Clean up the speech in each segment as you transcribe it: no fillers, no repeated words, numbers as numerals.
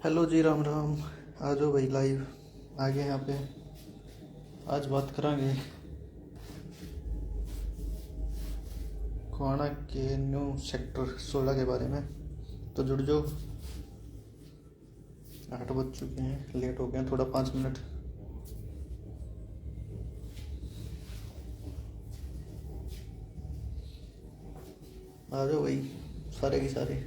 Hello जी, राम राम। आ जाओ भाई, live आ गए यहाँ पे। आज बात करेंगे गोहाना के न्यू सेक्टर 16 के बारे में। तो जुड़ जाओ। 8 बज चुके हैं, लेट हो गए थोड़ा 5 मिनट। आ जाओ भाई, सारे के सारे।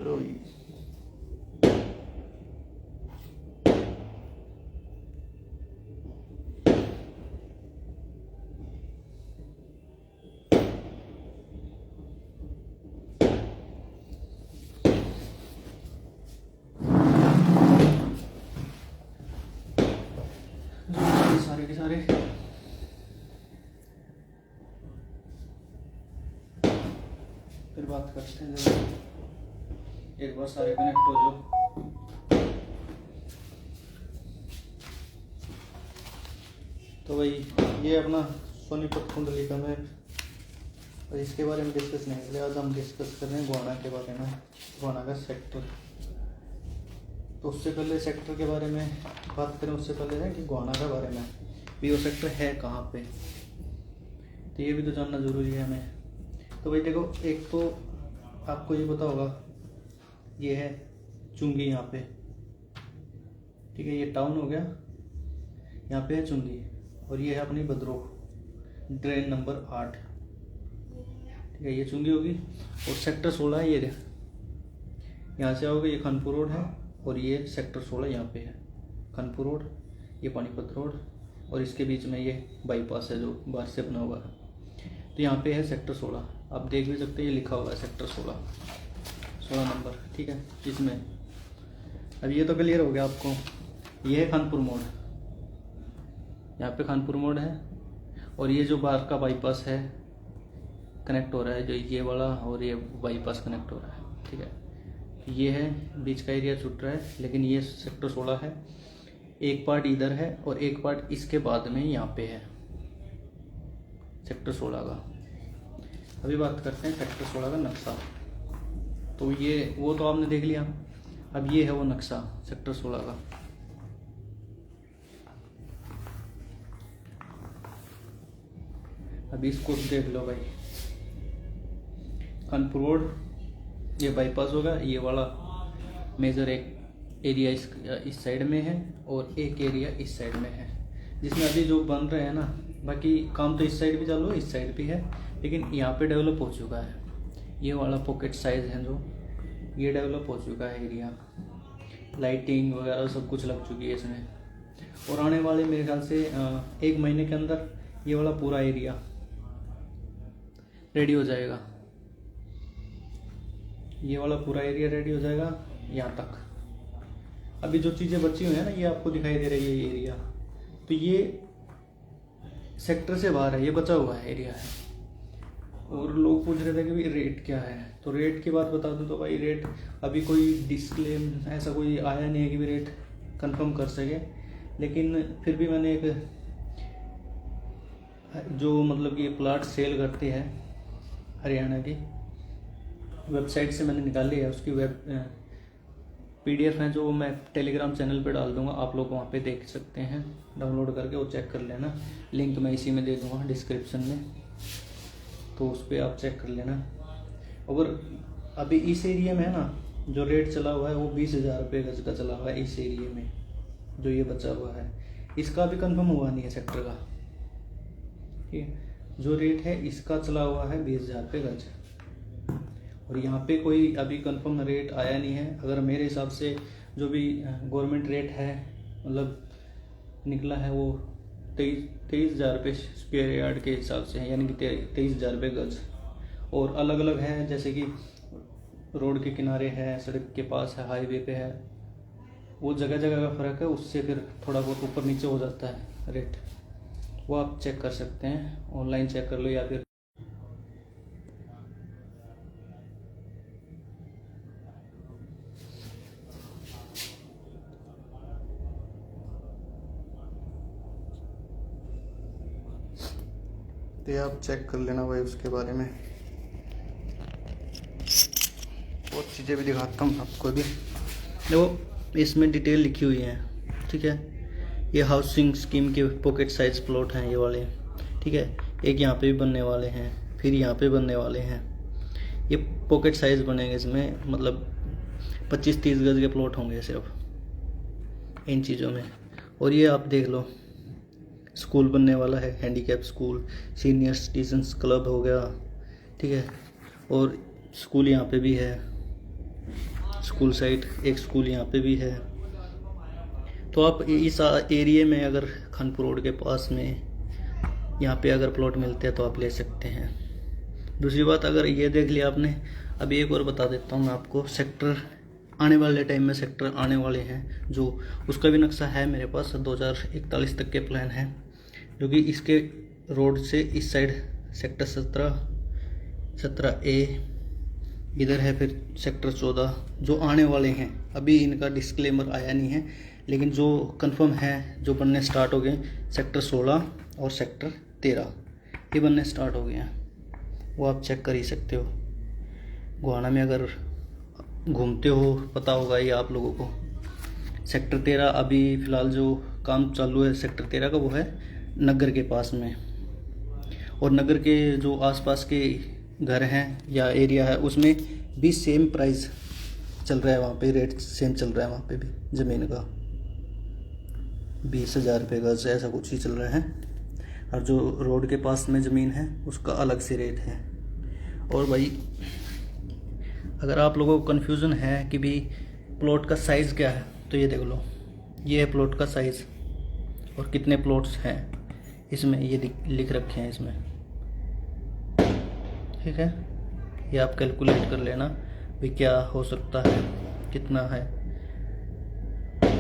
रोई सारे के सारे। फिर बात करते हैं जरा। एक बार सारे कनेक्ट हो जाओ। तो भाई, ये अपना सोनीपत कुंडली का मैप, और इसके बारे में डिस्कस नहीं करें। आज हम डिस्कस कर रहे हैं गोहाना के बारे में, गोहाना का सेक्टर। तो उससे पहले सेक्टर के बारे में बात करें, उससे पहले है कि गोहाना के बारे में भी वो सेक्टर है कहाँ पे, तो ये भी तो जानना ज़रूरी है हमें। तो भाई देखो, एक तो आपको ये पता होगा, ये है चुंगी यहाँ पे, ठीक है। ये टाउन हो गया, यहाँ पे है चुंगी, और ये है अपनी भद्रोह ड्रेन नंबर 8, ठीक है। ये चुंगी होगी। और सेक्टर 16 है, ये यहाँ से आओगे, ये खानपुर रोड है, और ये सेक्टर 16 यहाँ पे है। खानपुर रोड, ये पानीपत रोड, और इसके बीच में ये बाईपास है जो बाहर से बना हुआ है। तो यहाँ पे है सेक्टर 16। आप देख भी सकते हैं, ये लिखा हुआ है सेक्टर 16 नंबर, ठीक है। इसमें अब ये तो क्लियर हो गया आपको। ये है खानपुर मोड़, यहाँ पे खानपुर मोड़ है, और ये जो बाहर का बाईपास है कनेक्ट हो रहा है, जो ये वाला और ये बाईपास कनेक्ट हो रहा है, ठीक है। ये है बीच का एरिया छूट रहा है, लेकिन ये सेक्टर 16 है। एक पार्ट इधर है और एक पार्ट इसके बाद में यहाँ पे है सेक्टर 16 का। अभी बात करते हैं सेक्टर 16 का नक्शा। तो ये वो तो आपने देख लिया। अब ये है वो नक्शा सेक्टर 16 का। अभी इसको देख लो भाई। कानपुर रोड, ये बाईपास होगा, ये वाला मेजर एक एरिया इस साइड में है, और एक एरिया इस साइड में है, जिसमें अभी जो बन रहे हैं ना। बाकी काम तो इस साइड भी चालू है, इस साइड भी है, लेकिन यहाँ पे डेवलप हो चुका है। ये वाला पॉकेट साइज है जो, ये डेवलप हो चुका है एरिया। लाइटिंग वगैरह सब कुछ लग चुकी है इसमें। और आने वाले मेरे ख्याल से 1 महीने के अंदर ये वाला पूरा एरिया रेडी हो जाएगा। ये वाला पूरा एरिया रेडी हो जाएगा यहाँ तक। अभी जो चीज़ें बची हुई हैं ना, ये आपको दिखाई दे रही है ये एरिया, तो ये सेक्टर से बाहर है, ये बचा हुआ है एरिया है। और लोग पूछ रहे थे कि भाई रेट क्या है, तो रेट की बात बता दूं तो भाई रेट अभी कोई डिस्क्लेम ऐसा कोई आया नहीं है कि भी रेट कंफर्म कर सके। लेकिन फिर भी मैंने एक जो मतलब कि प्लाट सेल करते हैं हरियाणा की वेबसाइट से मैंने निकाली है, उसकी PDF है जो मैं टेलीग्राम चैनल पे डाल दूंगा। आप लोग वहाँ पे देख सकते हैं, डाउनलोड करके वो चेक कर लेना। लिंक मैं इसी में दे दूंगा डिस्क्रिप्शन में, तो उस पर आप चेक कर लेना। और अभी इस एरिया में है ना, जो रेट चला हुआ है वो 20,000 रुपये गज का चला हुआ है इस एरिया में, जो ये बचा हुआ है। इसका भी कंफर्म हुआ नहीं है सेक्टर का, ठीक है। जो रेट है इसका चला हुआ है 20,000 रुपये गज, और यहाँ पे कोई अभी कंफर्म रेट आया नहीं है। अगर मेरे हिसाब से जो भी गवर्नमेंट रेट है मतलब निकला है, वो 23,000 रुपये स्क्वायर यार्ड के हिसाब से है, यानी कि 23,000 रुपये गज। और अलग अलग है, जैसे कि रोड के किनारे है, सड़क के पास है, हाईवे पे है, वो जगह जगह का फ़र्क है। उससे फिर थोड़ा बहुत ऊपर नीचे हो जाता है रेट, वो आप चेक कर सकते हैं, ऑनलाइन चेक कर लो या फिर तो ये आप चेक कर लेना भाई उसके बारे में। बहुत चीज़ें भी दिखाता हूँ आपको भी। देखो इसमें डिटेल लिखी हुई है, ठीक है। ये हाउसिंग स्कीम के पॉकेट साइज प्लॉट हैं ये वाले, ठीक है। एक यहाँ पे भी बनने वाले हैं, फिर यहाँ पे बनने वाले हैं। ये पॉकेट साइज बनेंगे इसमें, मतलब 25-30 गज के प्लॉट होंगे सिर्फ इन चीज़ों में। और ये आप देख लो, स्कूल बनने वाला है, handicap school, senior citizens club हो गया, ठीक है। और स्कूल यहाँ पे भी है, स्कूल साइट एक स्कूल यहाँ पे भी है। तो आप इस एरिया में अगर खानपुर रोड के पास में यहाँ पे अगर प्लॉट मिलते हैं तो आप ले सकते हैं। दूसरी बात, अगर ये देख लिया आपने, अभी एक और बता देता हूँ मैं आपको। सेक्टर आने वाले टाइम में सेक्टर आने वाले हैं, जो उसका भी नक्शा है मेरे पास, 2041 तक के प्लान हैं, जो कि इसके रोड से इस साइड सेक्टर 17A इधर है, फिर सेक्टर 14 जो आने वाले हैं। अभी इनका डिस्क्लेमर आया नहीं है, लेकिन जो कंफर्म है, जो बनने स्टार्ट हो गए, सेक्टर 16 और सेक्टर 13 ये बनने स्टार्ट हो गए हैं। वो आप चेक कर ही सकते हो। गोहाना में अगर घूमते हो पता होगा ये आप लोगों को। सेक्टर 13 अभी फ़िलहाल जो काम चालू है सेक्टर 13 का, वो है नगर के पास में। और नगर के जो आसपास के घर हैं या एरिया है उसमें भी सेम प्राइस चल रहा है, वहाँ पे रेट सेम चल रहा है। वहाँ पे भी ज़मीन का 20,000 रुपये गज ऐसा कुछ ही चल रहा है। और जो रोड के पास में ज़मीन है उसका अलग से रेट है। और भाई अगर आप लोगों को कन्फ्यूज़न है कि भी प्लॉट का साइज़ क्या है, तो ये देख लो, ये है प्लॉट का साइज़ और कितने प्लॉट्स हैं इसमें, ये लिख रखे हैं इसमें, ठीक है। ये आप कैलकुलेट कर लेना भी क्या हो सकता है, कितना है।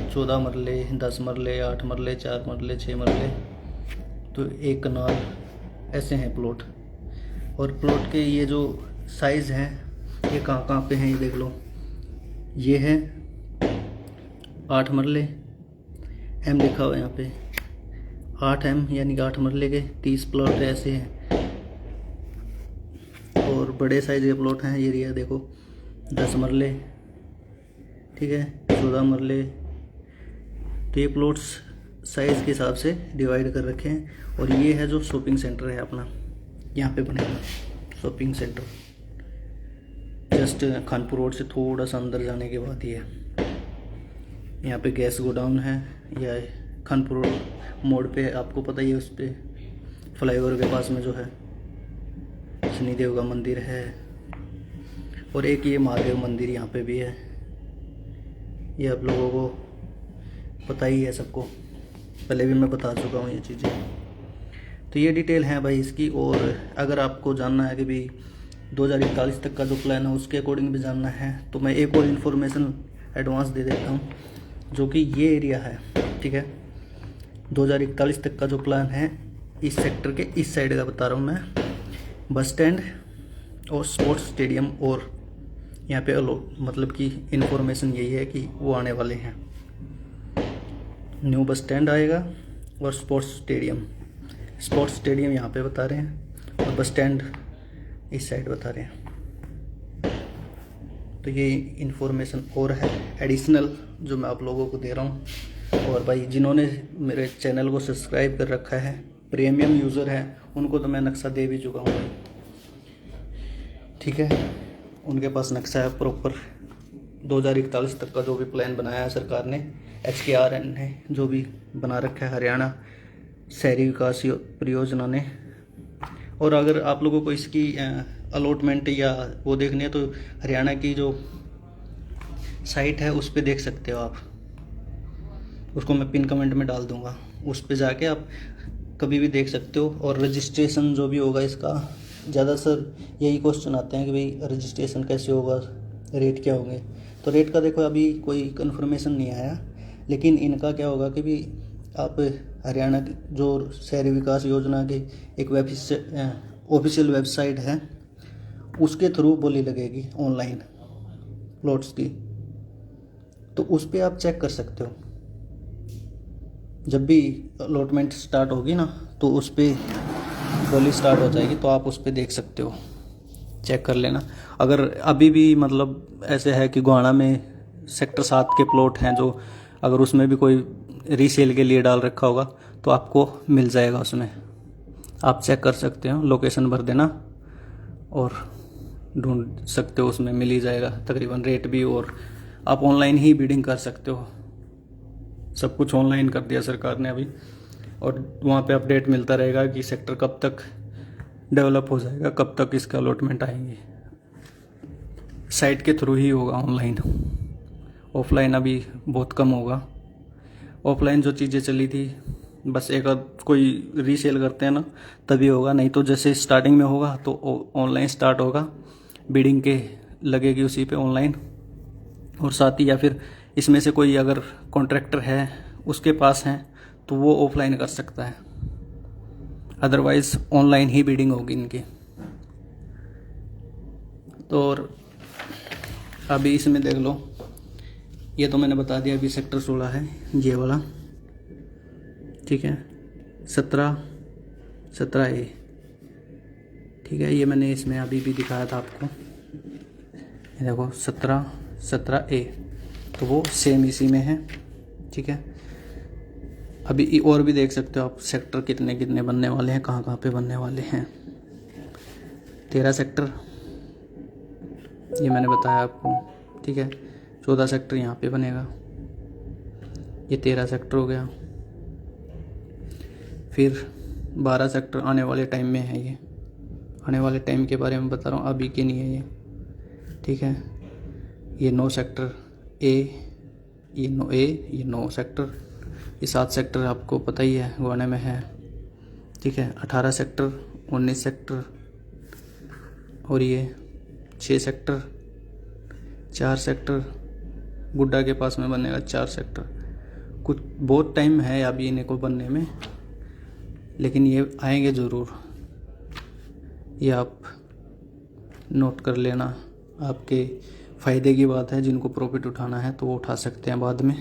14 मरले, 10 मरले, 8 मरले, 4 मरले, 6 मरले, तो 1 कनाल ऐसे हैं प्लॉट। और प्लॉट के ये जो साइज़ हैं ये कहाँ कहाँ पे हैं ये देख लो। ये है 8 मरले, एम लिखा हुआ है यहाँ पे, 8M यानी कि 8 मरले के 30 प्लॉट ऐसे हैं। और बड़े साइज के प्लॉट हैं, ये रिया देखो 10 मरले, ठीक है, 14 मरले। तो ये प्लॉट्स साइज़ के हिसाब से डिवाइड कर रखे हैं। और ये है जो शॉपिंग सेंटर है अपना, यहाँ पे बनेगा shopping centre, just Khanpur road से थोड़ा सा अंदर जाने के बाद ये यहाँ पे गैस गोडाउन है। या खानपुर मोड़ पे आपको पता ही है, उस पर फ्लाईओवर के पास में जो है शनिदेव का मंदिर है। और एक ये महादेव मंदिर यहाँ पे भी है, ये आप लोगों को पता ही है सबको, पहले भी मैं बता चुका हूँ ये चीज़ें। तो ये डिटेल है भाई इसकी। और अगर आपको जानना है कि भाई 2041 तक का जो प्लान है उसके अकॉर्डिंग भी जानना है, तो मैं एक और इन्फॉर्मेशन एडवांस दे देता हूँ, जो कि ये एरिया है, ठीक है। 2041 तक का जो प्लान है इस सेक्टर के इस साइड का बता रहा हूँ मैं, बस स्टैंड और स्पोर्ट्स स्टेडियम। और यहाँ पे मतलब कि इन्फॉर्मेशन यही है कि वो आने वाले हैं, न्यू बस स्टैंड आएगा और स्पोर्ट्स स्टेडियम यहाँ पे बता रहे हैं, और बस स्टैंड इस साइड बता रहे हैं। तो ये इन्फॉर्मेशन और है एडिशनल जो मैं आप लोगों को दे रहा हूँ। और भाई जिन्होंने मेरे चैनल को सब्सक्राइब कर रखा है, प्रीमियम यूज़र है, उनको तो मैं नक्शा दे भी चुका हूँ, ठीक है। उनके पास नक्शा है प्रॉपर 2041 तक का जो भी प्लान बनाया है सरकार ने, HKRN ने जो भी बना रखा है, हरियाणा शहरी विकास परियोजना ने। और अगर आप लोगों को इसकी अलॉटमेंट या वो देखनी है तो हरियाणा की जो साइट है उस पर देख सकते हो आप, उसको मैं पिन कमेंट में डाल दूंगा, उस पर जाके आप कभी भी देख सकते हो। और रजिस्ट्रेशन जो भी होगा इसका, ज़्यादातर यही क्वेश्चन आते हैं कि भाई रजिस्ट्रेशन कैसे होगा, रेट क्या होंगे। तो रेट का देखो अभी कोई कंफर्मेशन नहीं आया, लेकिन इनका क्या होगा कि भी आप हरियाणा की जो शहरी विकास योजना की एक ऑफिशियल वेबसाइट है उसके थ्रू बोली लगेगी ऑनलाइन प्लॉट्स की, तो उस पर आप चेक कर सकते हो। जब भी अलॉटमेंट स्टार्ट होगी ना तो उस पर ट्रॉली स्टार्ट हो जाएगी तो आप उस पर देख सकते हो, चेक कर लेना। अगर अभी भी मतलब ऐसे है कि गोहाना में सेक्टर 7 के प्लॉट हैं जो, अगर उसमें भी कोई रीसेल के लिए डाल रखा होगा तो आपको मिल जाएगा, उसमें आप चेक कर सकते हो, लोकेशन भर देना और ढूंढ सकते हो, उसमें मिल ही जाएगा तकरीबन रेट भी। और आप ऑनलाइन ही बिडिंग कर सकते हो, सब कुछ ऑनलाइन कर दिया सरकार ने अभी, और वहाँ पे अपडेट मिलता रहेगा कि सेक्टर कब तक डेवलप हो जाएगा, कब तक इसका अलॉटमेंट आएंगे। साइट के थ्रू ही होगा ऑनलाइन, ऑफलाइन अभी बहुत कम होगा। ऑफलाइन जो चीज़ें चली थी बस एक कोई रीसेल करते हैं ना तभी होगा, नहीं तो जैसे स्टार्टिंग में होगा तो ऑनलाइन स्टार्ट होगा, बिडिंग के लगेगी उसी पे ऑनलाइन। और साथ ही या फिर इसमें से कोई अगर कॉन्ट्रैक्टर है उसके पास है तो वो ऑफलाइन कर सकता है, अदरवाइज ऑनलाइन ही बिडिंग होगी इनकी। तो और अभी इसमें देख लो, ये तो मैंने बता दिया, अभी सेक्टर 16 है ये वाला, ठीक है, 17A, ठीक है। ये मैंने इसमें अभी भी दिखाया था आपको, ये देखो 17A, तो वो सेम इसी में है, ठीक है। अभी और भी देख सकते हो आप सेक्टर कितने कितने बनने वाले हैं, कहाँ कहाँ पे बनने वाले हैं। 13 सेक्टर ये मैंने बताया आपको, ठीक है। 14 सेक्टर यहाँ पे बनेगा, ये 13 सेक्टर हो गया। फिर 12 सेक्टर आने वाले टाइम में है, ये आने वाले टाइम के बारे में बता रहा हूँ, अभी के नहीं है ये, ठीक है। ये 9 सेक्टर ए, ये 9A, ये 9 सेक्टर, ये 7 सेक्टर आपको पता ही है गोवाना में है, ठीक है। 18 सेक्टर, 19 सेक्टर, और ये 6 सेक्टर, 4 सेक्टर गुड्डा के पास में बनेगा 4 सेक्टर। कुछ बहुत टाइम है अभी इन्हें को बनने में, लेकिन ये आएंगे ज़रूर, ये आप नोट कर लेना, आपके फ़ायदे की बात है। जिनको प्रॉफिट उठाना है तो वो उठा सकते हैं बाद में।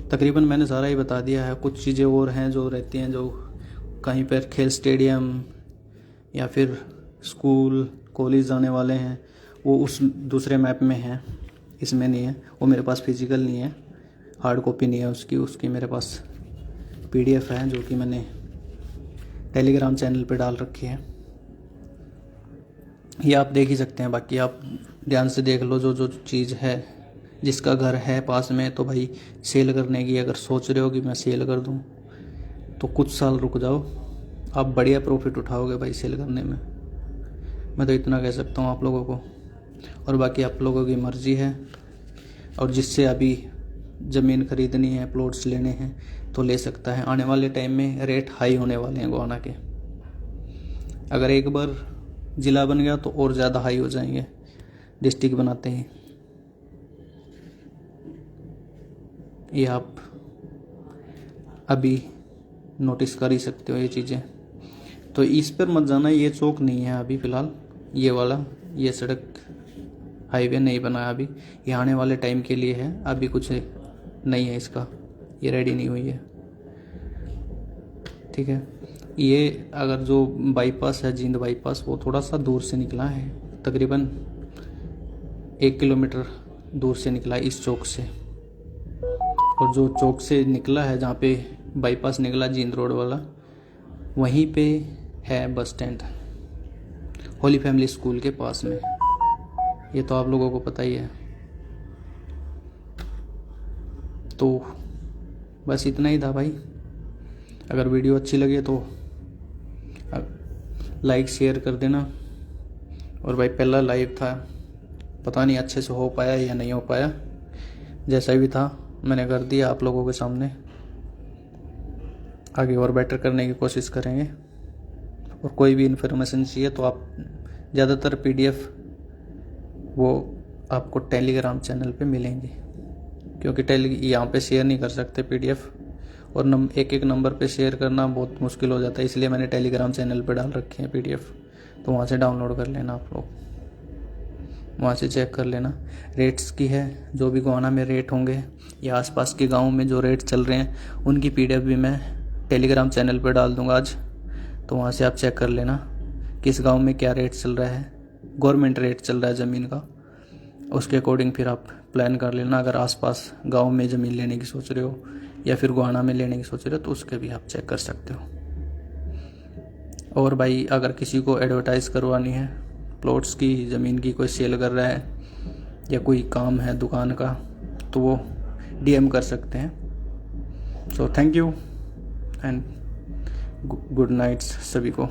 तकरीबन मैंने सारा ही बता दिया है, कुछ चीज़ें और हैं जो रहती हैं, जो कहीं पर खेल स्टेडियम या फिर स्कूल कॉलेज जाने वाले हैं, वो उस दूसरे मैप में है, इसमें नहीं है। वो मेरे पास फिजिकल नहीं है, हार्ड कॉपी नहीं है उसकी मेरे पास PDF है जो कि मैंने टेलीग्राम चैनल पे डाल रखी है, ये आप देख ही सकते हैं। बाकी आप ध्यान से देख लो, जो जो चीज़ है, जिसका घर है पास में, तो भाई सेल करने की अगर सोच रहे हो कि मैं सेल कर दूं तो कुछ साल रुक जाओ, आप बढ़िया प्रॉफिट उठाओगे भाई सेल करने में, मैं तो इतना कह सकता हूँ आप लोगों को। और बाकी आप लोगों की मर्ज़ी है, और जिससे अभी ज़मीन खरीदनी है, प्लॉट्स लेने हैं तो ले सकता है। आने वाले टाइम में रेट हाई होने वाले हैं गोवाना के, अगर एक बार ज़िला बन गया तो और ज़्यादा हाई हो जाएंगे डिस्ट्रिक्ट बनाते ही। ये आप अभी नोटिस कर ही सकते हो ये चीज़ें। तो इस पर मत जाना, ये चौक नहीं है अभी फ़िलहाल, ये वाला, ये सड़क हाईवे नहीं बना है अभी, ये आने वाले टाइम के लिए है, अभी कुछ नहीं है इसका, ये रेडी नहीं हुई है, ठीक है। ये अगर जो बाईपास है, जींद बाईपास, वो थोड़ा सा दूर से निकला है, तकरीबन 1 किलोमीटर दूर से निकला है इस चौक से। और जो चौक से निकला है, जहाँ पे बाईपास निकला जींद रोड वाला, वहीं पे है bus stand, Holi family school के पास में, ये तो आप लोगों को पता ही है। तो बस इतना ही था भाई, अगर वीडियो अच्छी लगे तो लाइक शेयर कर देना। और भाई पहला लाइव था, पता नहीं अच्छे से हो पाया या नहीं हो पाया, जैसा भी था मैंने कर दिया आप लोगों के सामने, आगे और बेटर करने की कोशिश करेंगे। और कोई भी इन्फॉर्मेशन चाहिए तो आप ज़्यादातर PDF वो आपको टेलीग्राम चैनल पे मिलेंगे, क्योंकि यहाँ पे शेयर नहीं कर सकते PDF, और एक एक नंबर पे शेयर करना बहुत मुश्किल हो जाता है, इसलिए मैंने टेलीग्राम चैनल पे डाल रखे हैं PDF, तो वहाँ से डाउनलोड कर लेना आप लोग, वहाँ से चेक कर लेना। रेट्स की है, जो भी गोवाना में रेट होंगे या आसपास के गाँव में जो रेट चल रहे हैं उनकी PDF भी मैं टेलीग्राम चैनल पर डाल दूँगा आज, तो वहाँ से आप चेक कर लेना किस गांव में क्या रेट चल रहा है, गवर्नमेंट रेट चल रहा है ज़मीन का, उसके अकॉर्डिंग फिर आप प्लान कर लेना। अगर आसपास गांव में ज़मीन लेने की सोच रहे हो या फिर गोहाना में लेने की सोच रहे हो तो उसके भी आप चेक कर सकते हो। और भाई अगर किसी को एडवर्टाइज़ करवानी है प्लॉट्स की, ज़मीन की, कोई सेल कर रहा है या कोई काम है दुकान का, तो वो DM कर सकते हैं। So thank you and good nights सभी को।